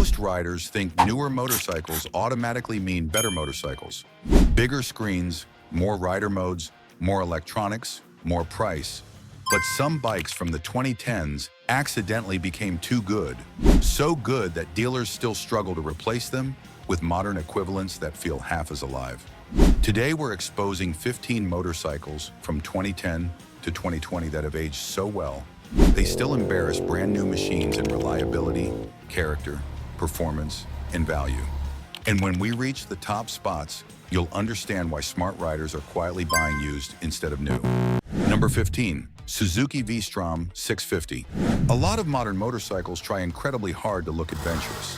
Most riders think newer motorcycles automatically mean better motorcycles. Bigger screens, more rider modes, more electronics, more price. But some bikes from the 2010s accidentally became too good. So good that dealers still struggle to replace them with modern equivalents that feel half as alive. Today we're exposing 15 motorcycles from 2010 to 2020 that have aged so well, they still embarrass brand new machines in reliability, character, performance, and value. And when we reach the top spots, you'll understand why smart riders are quietly buying used instead of new. Number 15, Suzuki V-Strom 650. A lot of modern motorcycles try incredibly hard to look adventurous.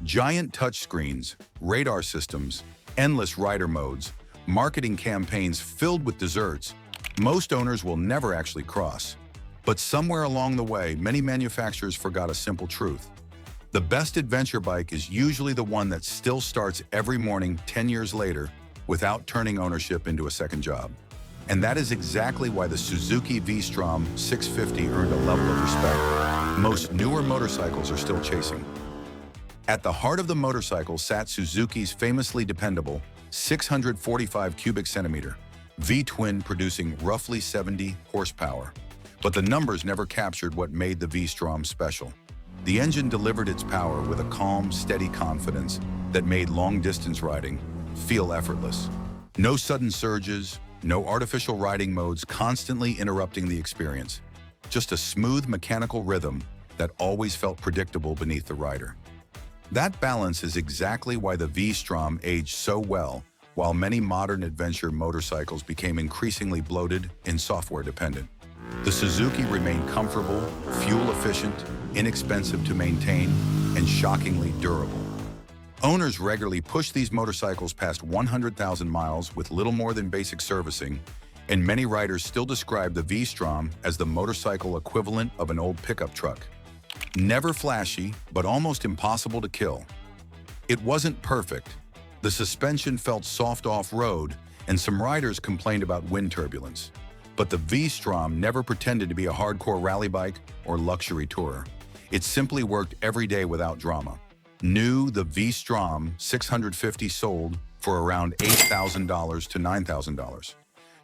Giant touchscreens, radar systems, endless rider modes, marketing campaigns filled with desserts. Most owners will never actually cross. But somewhere along the way, many manufacturers forgot a simple truth. The best adventure bike is usually the one that still starts every morning 10 years later without turning ownership into a second job. And that is exactly why the Suzuki V-Strom 650 earned a level of respect most newer motorcycles are still chasing. At the heart of the motorcycle sat Suzuki's famously dependable 645 cubic centimeter V-twin producing roughly 70 horsepower. But the numbers never captured what made the V-Strom special. The engine delivered its power with a calm, steady confidence that made long-distance riding feel effortless. No sudden surges, no artificial riding modes constantly interrupting the experience. Just a smooth mechanical rhythm that always felt predictable beneath the rider. That balance is exactly why the V-Strom aged so well, while many modern adventure motorcycles became increasingly bloated and software-dependent. The Suzuki remained comfortable, fuel-efficient, inexpensive to maintain, and shockingly durable. Owners regularly push these motorcycles past 100,000 miles with little more than basic servicing, and many riders still describe the V-Strom as the motorcycle equivalent of an old pickup truck. Never flashy, but almost impossible to kill. It wasn't perfect. The suspension felt soft off-road, and some riders complained about wind turbulence. But the V-Strom never pretended to be a hardcore rally bike or luxury tourer. It simply worked every day without drama. New, the V-Strom 650 sold for around $8,000 to $9,000.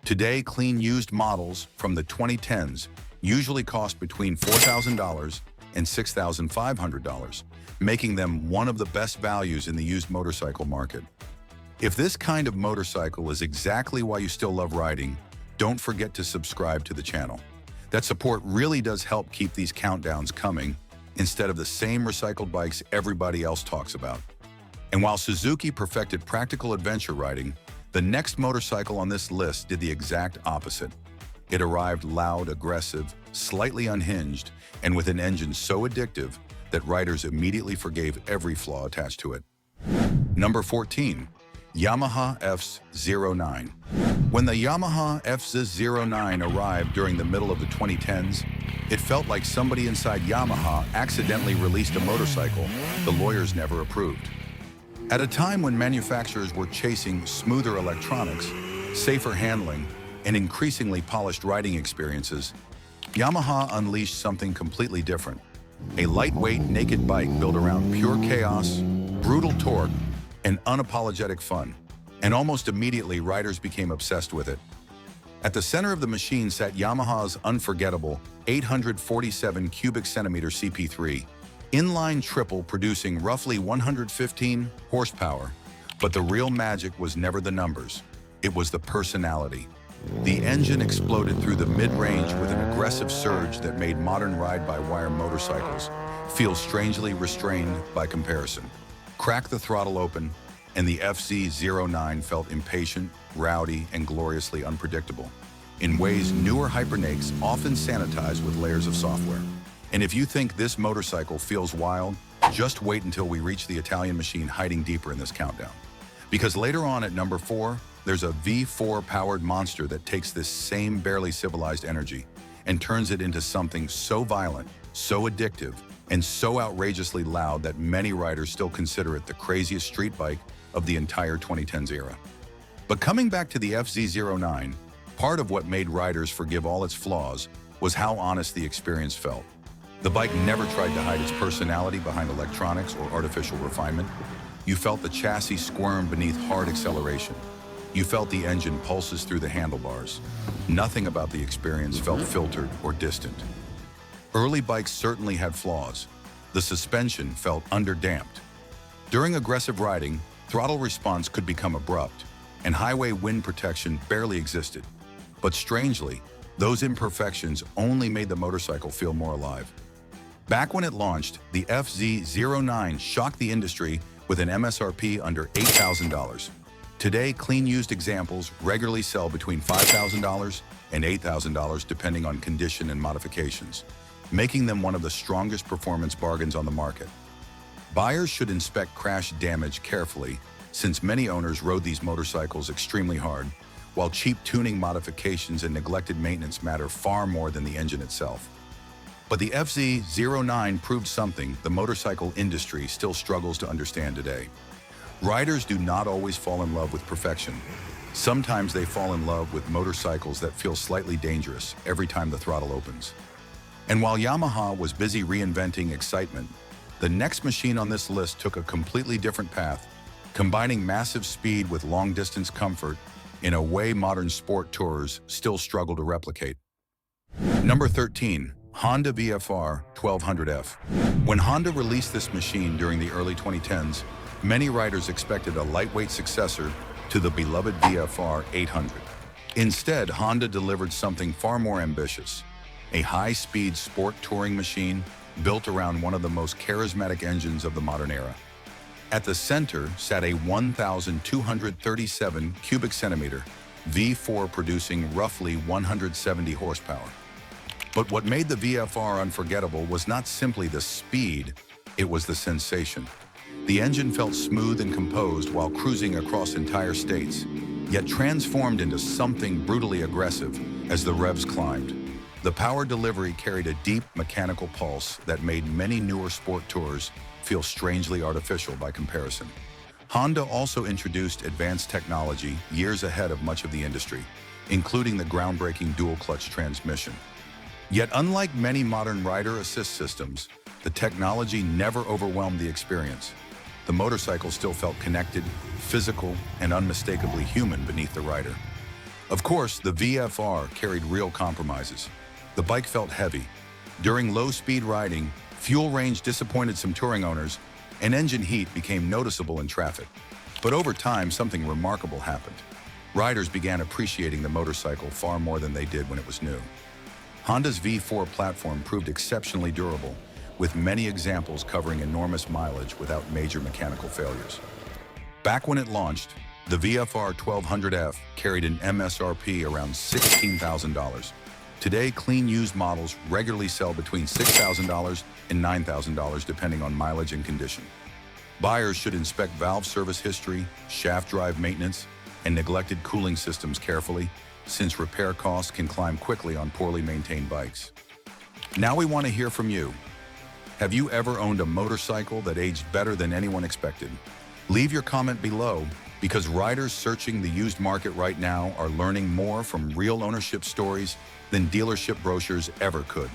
Today, clean used models from the 2010s usually cost between $4,000 and $6,500, making them one of the best values in the used motorcycle market. If this kind of motorcycle is exactly why you still love riding, don't forget to subscribe to the channel. That support really does help keep these countdowns coming instead of the same recycled bikes everybody else talks about. And while Suzuki perfected practical adventure riding, the next motorcycle on this list did the exact opposite. It arrived loud, aggressive, slightly unhinged, and with an engine so addictive that riders immediately forgave every flaw attached to it. Number 14. Yamaha FZ-09. When the Yamaha FZ-09 arrived during the middle of the 2010s, it felt like somebody inside Yamaha accidentally released a motorcycle the lawyers never approved. At a time when manufacturers were chasing smoother electronics, safer handling, and increasingly polished riding experiences, Yamaha unleashed something completely different. A lightweight, naked bike built around pure chaos, brutal torque, and unapologetic fun. And almost immediately, riders became obsessed with it. At the center of the machine sat Yamaha's unforgettable 847 cubic centimeter CP3, inline triple producing roughly 115 horsepower. But the real magic was never the numbers, it was the personality. The engine exploded through the mid-range with an aggressive surge that made modern ride-by-wire motorcycles feel strangely restrained by comparison. Crack the throttle open, and the FZ-09 felt impatient, rowdy, and gloriously unpredictable, in ways newer hypernakes often sanitize with layers of software. And if you think this motorcycle feels wild, just wait until we reach the Italian machine hiding deeper in this countdown. Because later on at number 4, there's a V4-powered monster that takes this same barely civilized energy and turns it into something so violent, so addictive, and so outrageously loud that many riders still consider it the craziest street bike of the entire 2010s era. But coming back to the FZ-09, part of what made riders forgive all its flaws was how honest the experience felt. The bike never tried to hide its personality behind electronics or artificial refinement. You felt the chassis squirm beneath hard acceleration. You felt the engine pulses through the handlebars. Nothing about the experience felt filtered or distant. Early bikes certainly had flaws. The suspension felt underdamped. During aggressive riding, throttle response could become abrupt, and highway wind protection barely existed. But strangely, those imperfections only made the motorcycle feel more alive. Back when it launched, the FZ-09 shocked the industry with an MSRP under $8,000. Today, clean used examples regularly sell between $5,000 and $8,000 depending on condition and modifications, making them one of the strongest performance bargains on the market. Buyers should inspect crash damage carefully, since many owners rode these motorcycles extremely hard, while cheap tuning modifications and neglected maintenance matter far more than the engine itself. But the FZ-09 proved something the motorcycle industry still struggles to understand today. Riders do not always fall in love with perfection. Sometimes they fall in love with motorcycles that feel slightly dangerous every time the throttle opens. And while Yamaha was busy reinventing excitement, the next machine on this list took a completely different path, combining massive speed with long-distance comfort in a way modern sport tourers still struggle to replicate. Number 13. Honda VFR-1200F. When Honda released this machine during the early 2010s, many riders expected a lightweight successor to the beloved VFR-800. Instead, Honda delivered something far more ambitious, a high-speed sport touring machine built around one of the most charismatic engines of the modern era. At the center sat a 1,237 cubic centimeter V4 producing roughly 170 horsepower. But what made the VFR unforgettable was not simply the speed, it was the sensation. The engine felt smooth and composed while cruising across entire states, yet transformed into something brutally aggressive as the revs climbed. The power delivery carried a deep mechanical pulse that made many newer sport tours feel strangely artificial by comparison. Honda also introduced advanced technology years ahead of much of the industry, including the groundbreaking dual-clutch transmission. Yet unlike many modern rider assist systems, the technology never overwhelmed the experience. The motorcycle still felt connected, physical, and unmistakably human beneath the rider. Of course, the VFR carried real compromises. The bike felt heavy. During low-speed riding, fuel range disappointed some touring owners, and engine heat became noticeable in traffic. But over time, something remarkable happened. Riders began appreciating the motorcycle far more than they did when it was new. Honda's V4 platform proved exceptionally durable, with many examples covering enormous mileage without major mechanical failures. Back when it launched, the VFR-1200F carried an MSRP around $16,000. Today, clean used models regularly sell between $6,000 and $9,000 depending on mileage and condition. Buyers should inspect valve service history, shaft drive maintenance, and neglected cooling systems carefully, since repair costs can climb quickly on poorly maintained bikes. Now we want to hear from you. Have you ever owned a motorcycle that aged better than anyone expected? Leave your comment below, because riders searching the used market right now are learning more from real ownership stories than dealership brochures ever could.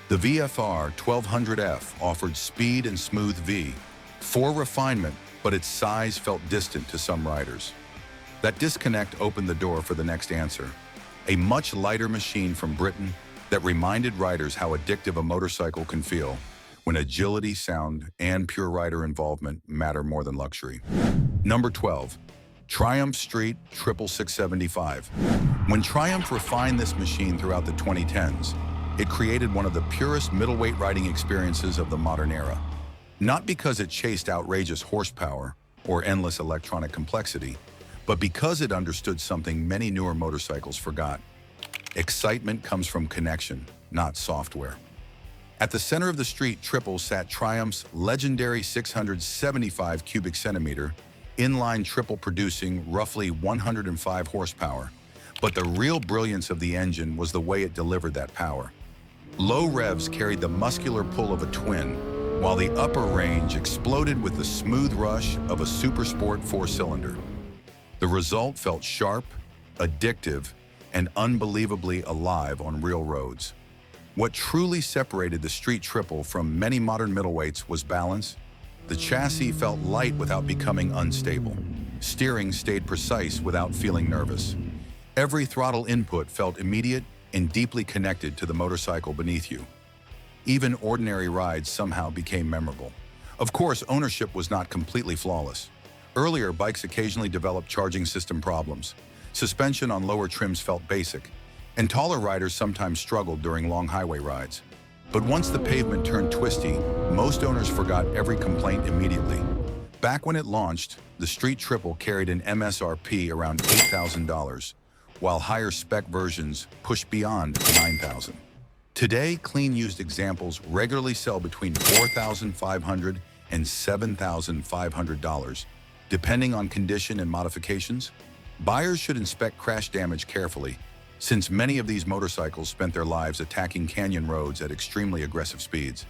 The VFR-1200F offered speed and smooth V, for refinement, but its size felt distant to some riders. That disconnect opened the door for the next answer, a much lighter machine from Britain that reminded riders how addictive a motorcycle can feel when agility, sound, and pure rider involvement matter more than luxury. Number 12. Triumph Street 66675. When Triumph refined this machine throughout the 2010s, it created one of the purest middleweight riding experiences of the modern era. Not because it chased outrageous horsepower or endless electronic complexity, but because it understood something many newer motorcycles forgot. Excitement comes from connection, not software. At the center of the Street Triple sat Triumph's legendary 675 cubic centimeter inline triple producing roughly 105 horsepower. But the real brilliance of the engine was the way it delivered that power. Low revs carried the muscular pull of a twin, while the upper range exploded with the smooth rush of a supersport four-cylinder. The result felt sharp, addictive, and unbelievably alive on real roads. What truly separated the Street Triple from many modern middleweights was balance. The chassis felt light without becoming unstable. Steering stayed precise without feeling nervous. Every throttle input felt immediate and deeply connected to the motorcycle beneath you. Even ordinary rides somehow became memorable. Of course, ownership was not completely flawless. Earlier bikes occasionally developed charging system problems. Suspension on lower trims felt basic, and taller riders sometimes struggled during long highway rides. But once the pavement turned twisty, most owners forgot every complaint immediately. Back when it launched, the Street Triple carried an MSRP around $8,000, while higher spec versions pushed beyond $9,000. Today, clean used examples regularly sell between $4,500 and $7,500, depending on condition and modifications. Buyers should inspect crash damage carefully, since many of these motorcycles spent their lives attacking canyon roads at extremely aggressive speeds.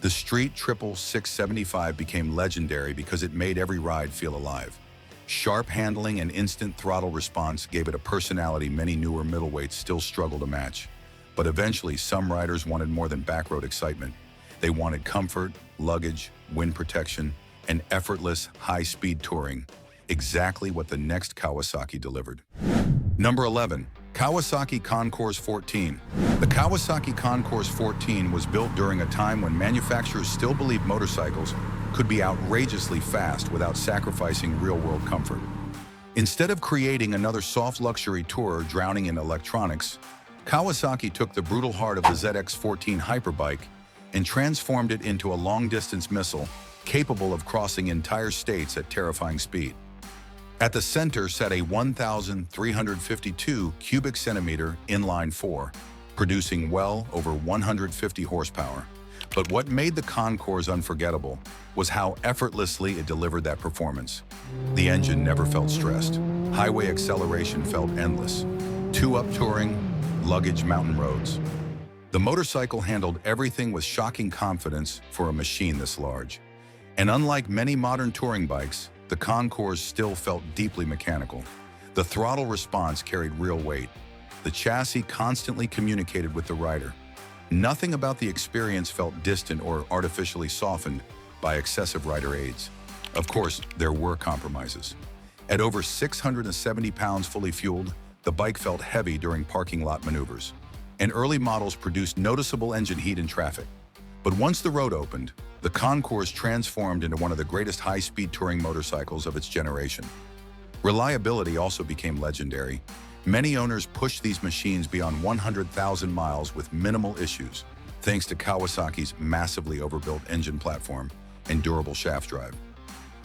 The Street Triple 675 became legendary because it made every ride feel alive. Sharp handling and instant throttle response gave it a personality many newer middleweights still struggle to match. But eventually, some riders wanted more than backroad excitement. They wanted comfort, luggage, wind protection, and effortless, high-speed touring. Exactly what the next Kawasaki delivered. Number 11. Kawasaki Concours 14. The Kawasaki Concours 14 was built during a time when manufacturers still believed motorcycles could be outrageously fast without sacrificing real-world comfort. Instead of creating another soft luxury tourer drowning in electronics, Kawasaki took the brutal heart of the ZX-14 hyperbike and transformed it into a long-distance missile capable of crossing entire states at terrifying speed. At the center sat a 1,352 cubic centimeter inline four, producing well over 150 horsepower. But what made the Concours unforgettable was how effortlessly it delivered that performance. The engine never felt stressed. Highway acceleration felt endless. Two-up touring, luggage mountain roads. The motorcycle handled everything with shocking confidence for a machine this large. And unlike many modern touring bikes, the Concours still felt deeply mechanical. The throttle response carried real weight. The chassis constantly communicated with the rider. Nothing about the experience felt distant or artificially softened by excessive rider aids. Of course, there were compromises. At over 670 pounds fully fueled, the bike felt heavy during parking lot maneuvers. And early models produced noticeable engine heat in traffic. But once the road opened, the Concours transformed into one of the greatest high-speed touring motorcycles of its generation. Reliability also became legendary. Many owners pushed these machines beyond 100,000 miles with minimal issues, thanks to Kawasaki's massively overbuilt engine platform and durable shaft drive.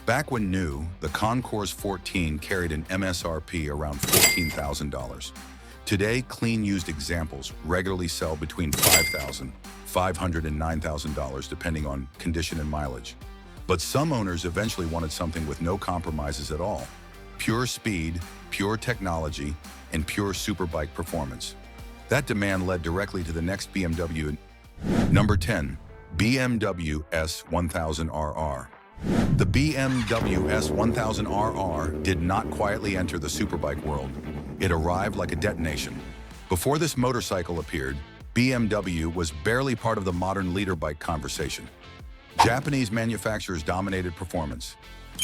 Back when new, the Concours 14 carried an MSRP around $14,000. Today, clean used examples regularly sell between $5,500 and $9,000 depending on condition and mileage. But some owners eventually wanted something with no compromises at all. Pure speed, pure technology, and pure superbike performance. That demand led directly to the next BMW. Number 10. BMW S1000RR. The BMW S1000RR did not quietly enter the superbike world. It arrived like a detonation. Before this motorcycle appeared, BMW was barely part of the modern leader bike conversation. Japanese manufacturers dominated performance.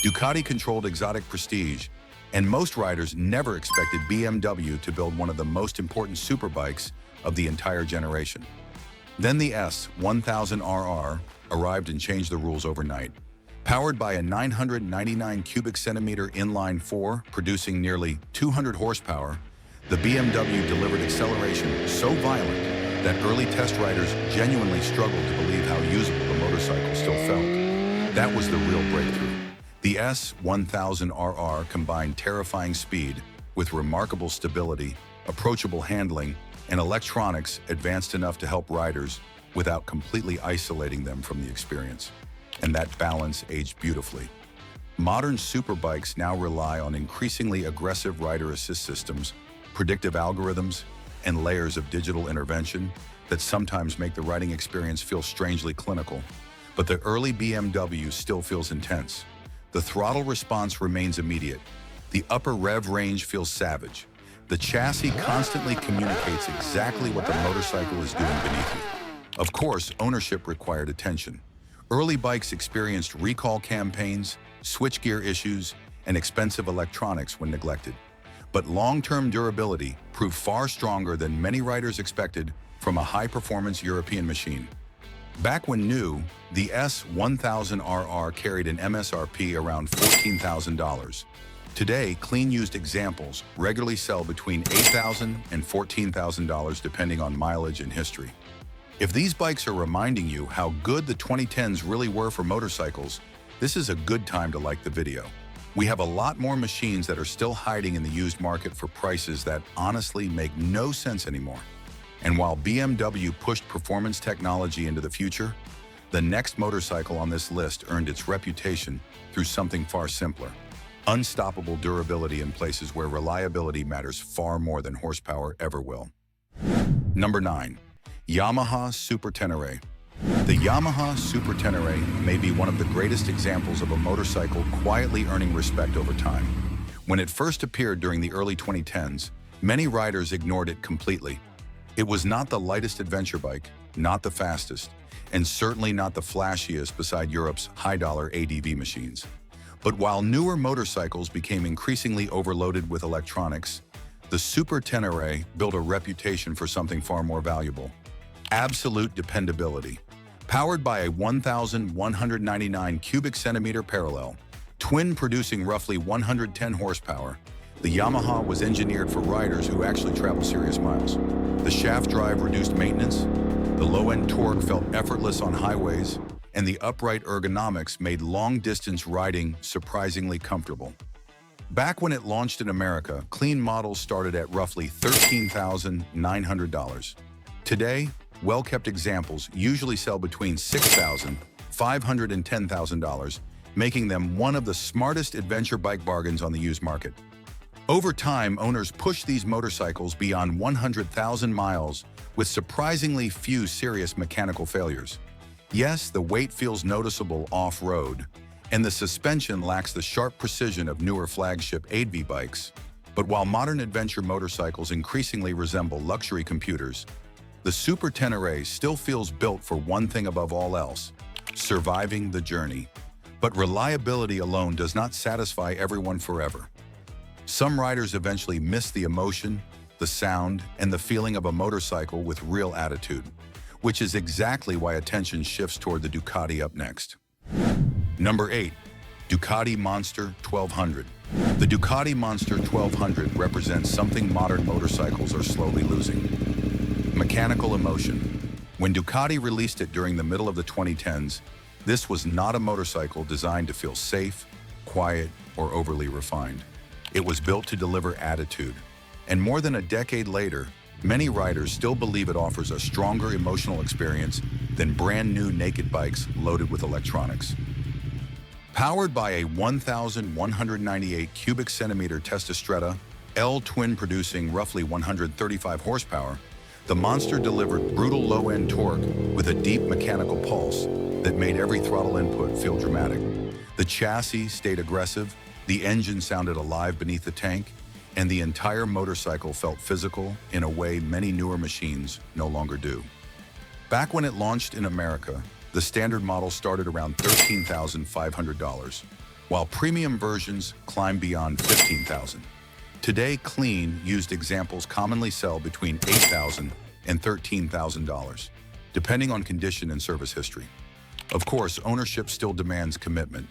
Ducati controlled exotic prestige, and most riders never expected BMW to build one of the most important superbikes of the entire generation. Then the S1000RR arrived and changed the rules overnight. Powered by a 999 cubic centimeter inline four, producing nearly 200 horsepower, the BMW delivered acceleration so violent that early test riders genuinely struggled to believe how usable the motorcycle still felt. That was the real breakthrough. The S1000RR combined terrifying speed with remarkable stability, approachable handling, and electronics advanced enough to help riders without completely isolating them from the experience. And that balance aged beautifully. Modern superbikes now rely on increasingly aggressive rider assist systems, predictive algorithms, and layers of digital intervention that sometimes make the riding experience feel strangely clinical. But the early BMW still feels intense. The throttle response remains immediate. The upper rev range feels savage. The chassis constantly communicates exactly what the motorcycle is doing beneath you. Of course, ownership required attention. Early bikes experienced recall campaigns, switchgear issues, and expensive electronics when neglected. But long-term durability proved far stronger than many riders expected from a high-performance European machine. Back when new, the S1000RR carried an MSRP around $14,000. Today, clean used examples regularly sell between $8,000 and $14,000 depending on mileage and history. If these bikes are reminding you how good the 2010s really were for motorcycles, this is a good time to like the video. We have a lot more machines that are still hiding in the used market for prices that honestly make no sense anymore. And while BMW pushed performance technology into the future, the next motorcycle on this list earned its reputation through something far simpler: unstoppable durability in places where reliability matters far more than horsepower ever will. Number 9. Yamaha Super Tenere. The Yamaha Super Tenere may be one of the greatest examples of a motorcycle quietly earning respect over time. When it first appeared during the early 2010s, many riders ignored it completely. It was not the lightest adventure bike, not the fastest, and certainly not the flashiest beside Europe's high-dollar ADV machines. But while newer motorcycles became increasingly overloaded with electronics, the Super Tenere built a reputation for something far more valuable: absolute dependability. Powered by a 1,199 cubic centimeter parallel, twin producing roughly 110 horsepower, the Yamaha was engineered for riders who actually travel serious miles. The shaft drive reduced maintenance, the low-end torque felt effortless on highways, and the upright ergonomics made long-distance riding surprisingly comfortable. Back when it launched in America, clean models started at roughly $13,900. Today, well-kept examples usually sell between $6,500 and $10,000, making them one of the smartest adventure bike bargains on the used market. Over time, owners pushed these motorcycles beyond 100,000 miles with surprisingly few serious mechanical failures. Yes, the weight feels noticeable off-road, and the suspension lacks the sharp precision of newer flagship ADV bikes. But while modern adventure motorcycles increasingly resemble luxury computers, the Super Tenere still feels built for one thing above all else: surviving the journey. But reliability alone does not satisfy everyone forever. Some riders eventually miss the emotion, the sound, and the feeling of a motorcycle with real attitude, which is exactly why attention shifts toward the Ducati up next. Number 8. Ducati Monster 1200. The Ducati Monster 1200 represents something modern motorcycles are slowly losing: mechanical emotion. When Ducati released it during the middle of the 2010s, this was not a motorcycle designed to feel safe, quiet, or overly refined. It was built to deliver attitude. And more than a decade later, many riders still believe it offers a stronger emotional experience than brand new naked bikes loaded with electronics. Powered by a 1,198 cubic centimeter Testastretta L twin producing roughly 135 horsepower, the Monster delivered brutal low-end torque with a deep mechanical pulse that made every throttle input feel dramatic. The chassis stayed aggressive, the engine sounded alive beneath the tank, and the entire motorcycle felt physical in a way many newer machines no longer do. Back when it launched in America, the standard model started around $13,500, while premium versions climbed beyond $15,000. Today, clean, used examples commonly sell between $8,000 and $13,000, depending on condition and service history. Of course, ownership still demands commitment.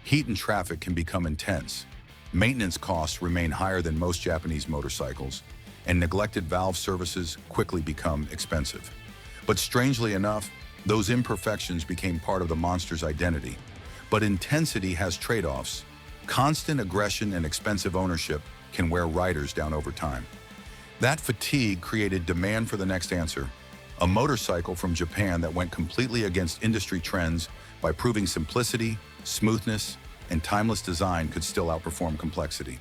Heat and traffic can become intense. Maintenance costs remain higher than most Japanese motorcycles, and neglected valve services quickly become expensive. But strangely enough, those imperfections became part of the Monster's identity. But intensity has trade-offs. Constant aggression and expensive ownership can wear riders down over time. That fatigue created demand for the next answer: a motorcycle from Japan that went completely against industry trends by proving simplicity, smoothness, and timeless design could still outperform complexity.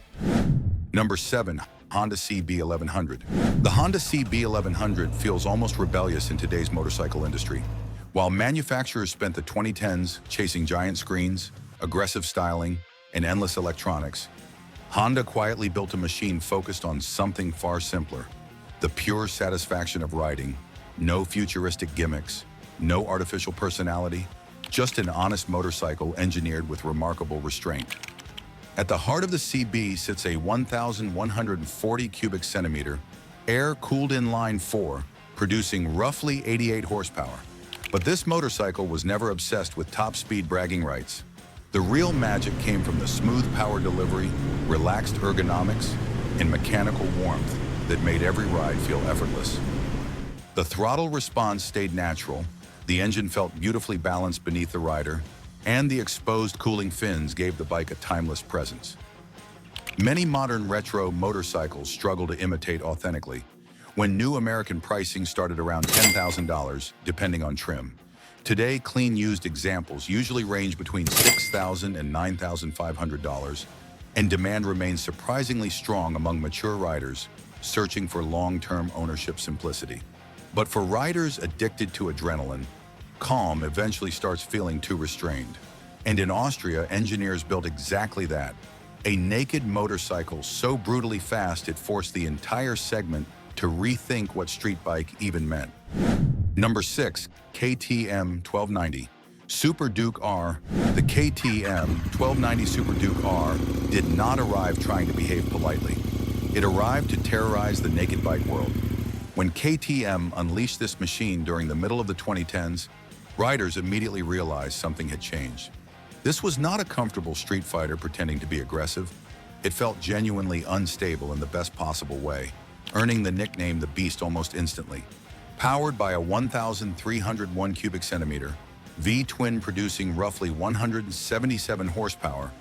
Number 7. Honda CB1100. The Honda CB1100 feels almost rebellious in today's motorcycle industry. While manufacturers spent the 2010s chasing giant screens, aggressive styling, and endless electronics, Honda quietly built a machine focused on something far simpler: the pure satisfaction of riding. No futuristic gimmicks, no artificial personality, just an honest motorcycle engineered with remarkable restraint. At the heart of the CB sits a 1,140 cubic centimeter air-cooled inline 4, producing roughly 88 horsepower. But this motorcycle was never obsessed with top-speed bragging rights. The real magic came from the smooth power delivery, relaxed ergonomics, and mechanical warmth that made every ride feel effortless. The throttle response stayed natural, the engine felt beautifully balanced beneath the rider, and the exposed cooling fins gave the bike a timeless presence. Many modern retro motorcycles struggle to imitate authentically, when new American pricing started around $10,000, depending on trim. Today, clean used examples usually range between $6,000 and $9,500, and demand remains surprisingly strong among mature riders searching for long-term ownership simplicity. But for riders addicted to adrenaline, calm eventually starts feeling too restrained. And in Austria, engineers built exactly that: a naked motorcycle so brutally fast it forced the entire segment to rethink what street bike even meant. Number 6, KTM 1290. Super Duke R. The KTM 1290 Super Duke R did not arrive trying to behave politely. It arrived to terrorize the naked bike world. When KTM unleashed this machine during the middle of the 2010s, riders immediately realized something had changed. This was not a comfortable street fighter pretending to be aggressive. It felt genuinely unstable in the best possible way, earning the nickname the Beast almost instantly. Powered by a 1,301 cubic centimeter V-twin producing roughly 177 horsepower,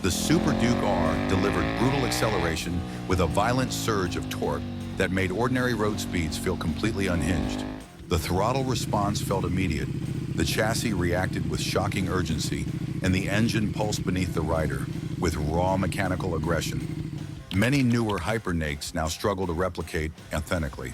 the Super Duke R delivered brutal acceleration with a violent surge of torque that made ordinary road speeds feel completely unhinged. The throttle response felt immediate, the chassis reacted with shocking urgency, and the engine pulsed beneath the rider with raw mechanical aggression. Many newer hypernakes now struggle to replicate authentically.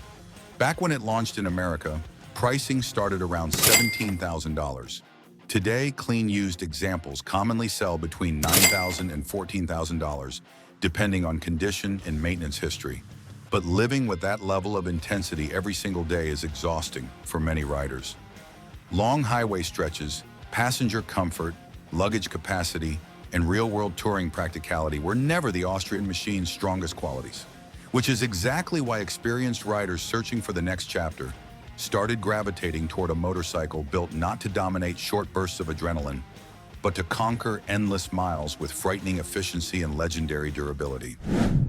Back when it launched in America, pricing started around $17,000. Today, clean used examples commonly sell between $9,000 and $14,000, depending on condition and maintenance history. But living with that level of intensity every single day is exhausting for many riders. Long highway stretches, passenger comfort, luggage capacity, and real-world touring practicality were never the Austrian machine's strongest qualities, which is exactly why experienced riders searching for the next chapter started gravitating toward a motorcycle built not to dominate short bursts of adrenaline, but to conquer endless miles with frightening efficiency and legendary durability.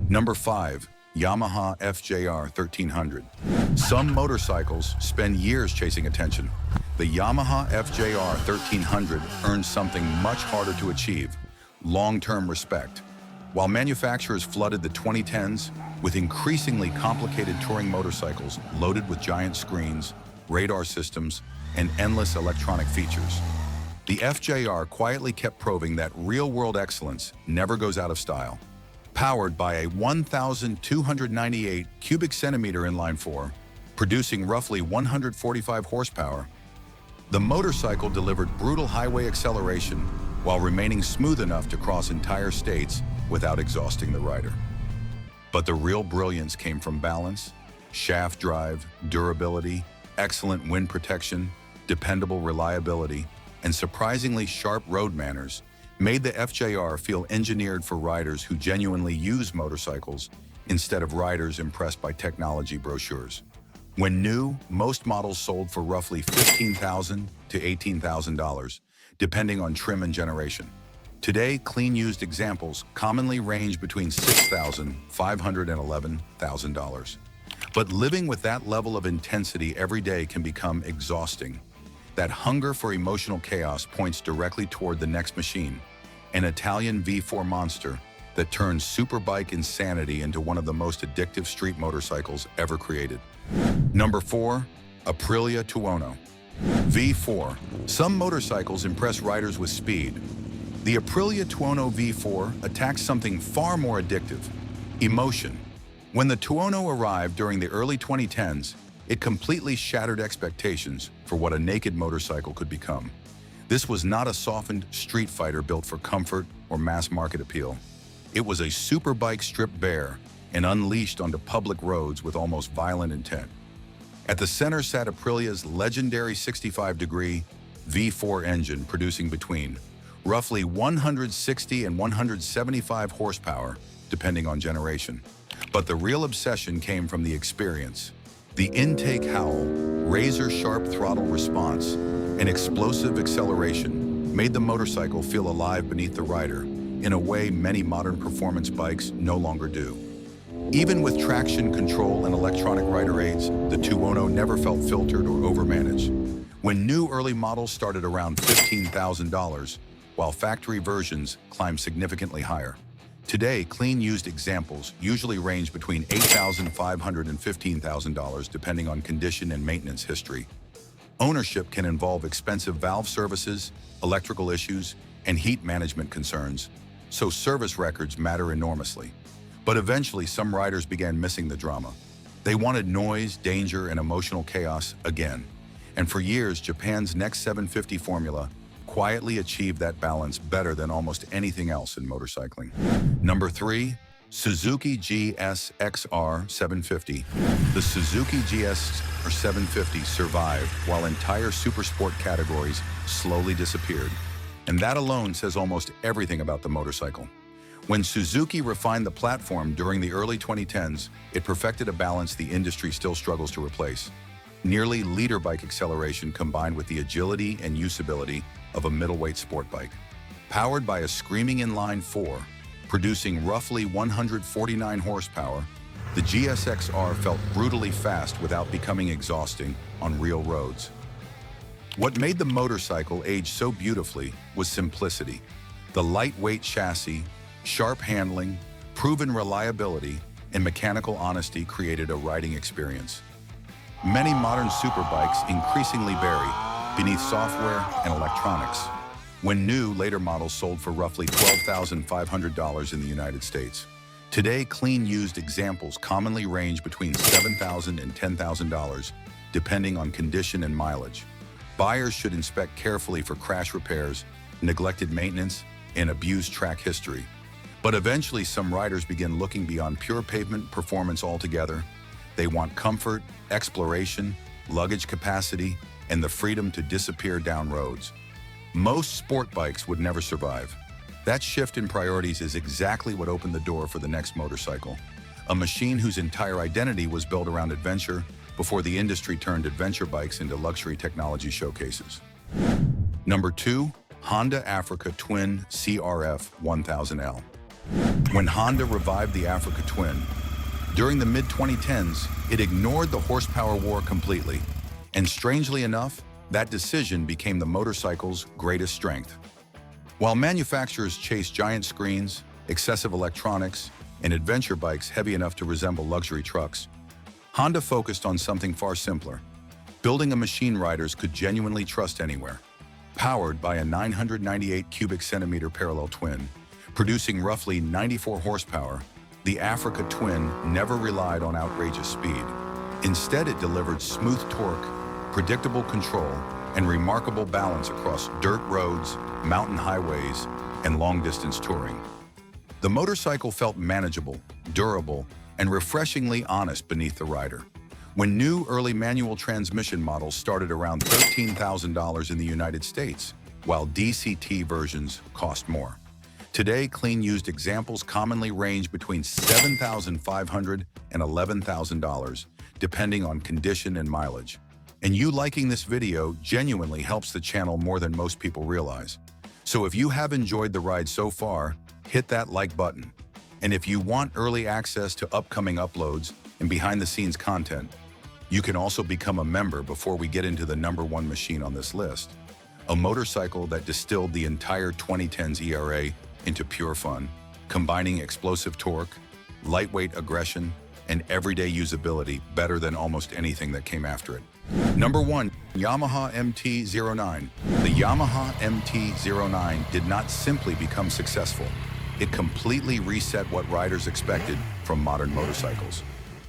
Number 5. Yamaha FJR1300. Some motorcycles spend years chasing attention. The Yamaha FJR1300 earned something much harder to achieve: long-term respect. While manufacturers flooded the 2010s with increasingly complicated touring motorcycles loaded with giant screens, radar systems, and endless electronic features, the FJR quietly kept proving that real-world excellence never goes out of style. Powered by a 1,298 cubic centimeter inline 4, producing roughly 145 horsepower, the motorcycle delivered brutal highway acceleration while remaining smooth enough to cross entire states without exhausting the rider. But the real brilliance came from balance, shaft drive, durability, excellent wind protection, dependable reliability, and surprisingly sharp road manners made the FJR feel engineered for riders who genuinely use motorcycles instead of riders impressed by technology brochures. When new, most models sold for roughly $15,000 to $18,000, depending on trim and generation. Today, clean used examples commonly range between $6,500 and $11,000. But living with that level of intensity every day can become exhausting. That hunger for emotional chaos points directly toward the next machine, an Italian V4 monster that turns superbike insanity into one of the most addictive street motorcycles ever created. Number 4. Aprilia Tuono V4. Some motorcycles impress riders with speed. The Aprilia Tuono V4 attacks something far more addictive: emotion. When the Tuono arrived during the early 2010s, it completely shattered expectations for what a naked motorcycle could become. This was not a softened street fighter built for comfort or mass market appeal. It was a superbike stripped bare and unleashed onto public roads with almost violent intent. At the center sat Aprilia's legendary 65-degree V4 engine, producing between roughly 160 and 175 horsepower, depending on generation. But the real obsession came from the experience. The intake howl, razor-sharp throttle response, and explosive acceleration made the motorcycle feel alive beneath the rider in a way many modern performance bikes no longer do. Even with traction control and electronic rider aids, the Tuono never felt filtered or overmanaged. When new early models started around $15,000, while factory versions climbed significantly higher. Today, clean used examples usually range between $8,500 and $15,000 depending on condition and maintenance history. Ownership can involve expensive valve services, electrical issues, and heat management concerns, so service records matter enormously. But eventually, some riders began missing the drama. They wanted noise, danger, and emotional chaos again. And for years, Japan's Next 750 formula quietly achieved that balance better than almost anything else in motorcycling. Number 3, Suzuki GSX-R 750. The Suzuki GSX-R 750 survived while entire supersport categories slowly disappeared. And that alone says almost everything about the motorcycle. When Suzuki refined the platform during the early 2010s, it perfected a balance the industry still struggles to replace. Nearly leader bike acceleration combined with the agility and usability of a middleweight sport bike. Powered by a screaming inline 4, producing roughly 149 horsepower, the GSX-R felt brutally fast without becoming exhausting on real roads. What made the motorcycle age so beautifully was simplicity. The lightweight chassis, sharp handling, proven reliability, and mechanical honesty created a riding experience. Many modern superbikes increasingly bury beneath software and electronics. When new, later models sold for roughly $12,500 in the United States. Today, clean used examples commonly range between $7,000 and $10,000, depending on condition and mileage. Buyers should inspect carefully for crash repairs, neglected maintenance, and abused track history. But eventually, some riders begin looking beyond pure pavement performance altogether. They want comfort, exploration, luggage capacity, and the freedom to disappear down roads. Most sport bikes would never survive. That shift in priorities is exactly what opened the door for the next motorcycle, a machine whose entire identity was built around adventure before the industry turned adventure bikes into luxury technology showcases. Number 2, Honda Africa Twin CRF 1000L. When Honda revived the Africa Twin, during the mid-2010s, it ignored the horsepower war completely. And strangely enough, that decision became the motorcycle's greatest strength. While manufacturers chased giant screens, excessive electronics, and adventure bikes heavy enough to resemble luxury trucks, Honda focused on something far simpler, building a machine riders could genuinely trust anywhere. Powered by a 998 cubic centimeter parallel twin, producing roughly 94 horsepower, the Africa Twin never relied on outrageous speed. Instead, it delivered smooth torque, predictable control, and remarkable balance across dirt roads, mountain highways, and long-distance touring. The motorcycle felt manageable, durable, and refreshingly honest beneath the rider. When new early manual transmission models started around $13,000 in the United States, while DCT versions cost more. Today, clean used examples commonly range between $7,500 and $11,000, depending on condition and mileage. And you liking this video genuinely helps the channel more than most people realize. So if you have enjoyed the ride so far, hit that like button. And if you want early access to upcoming uploads and behind-the-scenes content, you can also become a member before we get into the #1 machine on this list. A motorcycle that distilled the entire 2010s ERA into pure fun, combining explosive torque, lightweight aggression, and everyday usability better than almost anything that came after it. Number 1, Yamaha MT-09. The Yamaha MT-09 did not simply become successful. It completely reset what riders expected from modern motorcycles.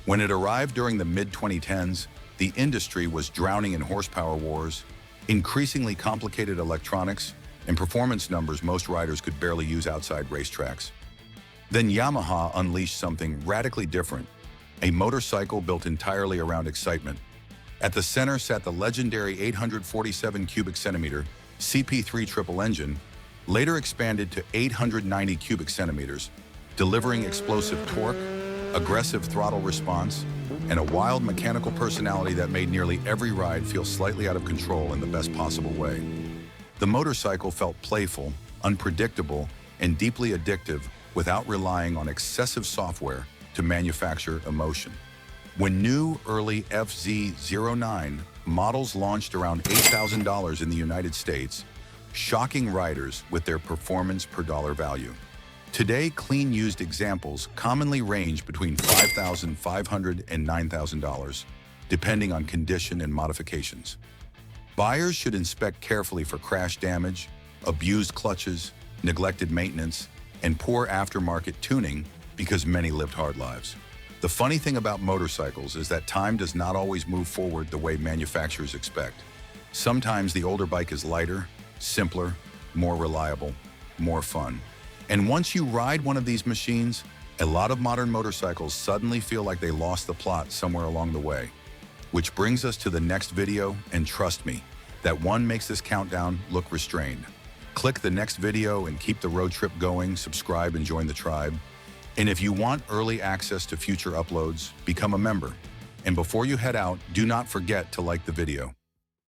When it arrived during the mid-2010s, the industry was drowning in horsepower wars, increasingly complicated electronics, and performance numbers most riders could barely use outside racetracks. Then Yamaha unleashed something radically different, a motorcycle built entirely around excitement. At the center sat the legendary 847 cubic centimeter CP3 triple engine, later expanded to 890 cubic centimeters, delivering explosive torque, aggressive throttle response, and a wild mechanical personality that made nearly every ride feel slightly out of control in the best possible way. The motorcycle felt playful, unpredictable, and deeply addictive without relying on excessive software to manufacture emotion. When new early FZ-09 models launched around $8,000 in the United States, shocking riders with their performance per dollar value. Today, clean used examples commonly range between $5,500 and $9,000, depending on condition and modifications. Buyers should inspect carefully for crash damage, abused clutches, neglected maintenance, and poor aftermarket tuning because many lived hard lives. The funny thing about motorcycles is that time does not always move forward the way manufacturers expect. Sometimes the older bike is lighter, simpler, more reliable, more fun. And once you ride one of these machines, a lot of modern motorcycles suddenly feel like they lost the plot somewhere along the way. Which brings us to the next video, and trust me, that one makes this countdown look restrained. Click the next video and keep the road trip going, subscribe and join the tribe. And if you want early access to future uploads, become a member. And before you head out, do not forget to like the video.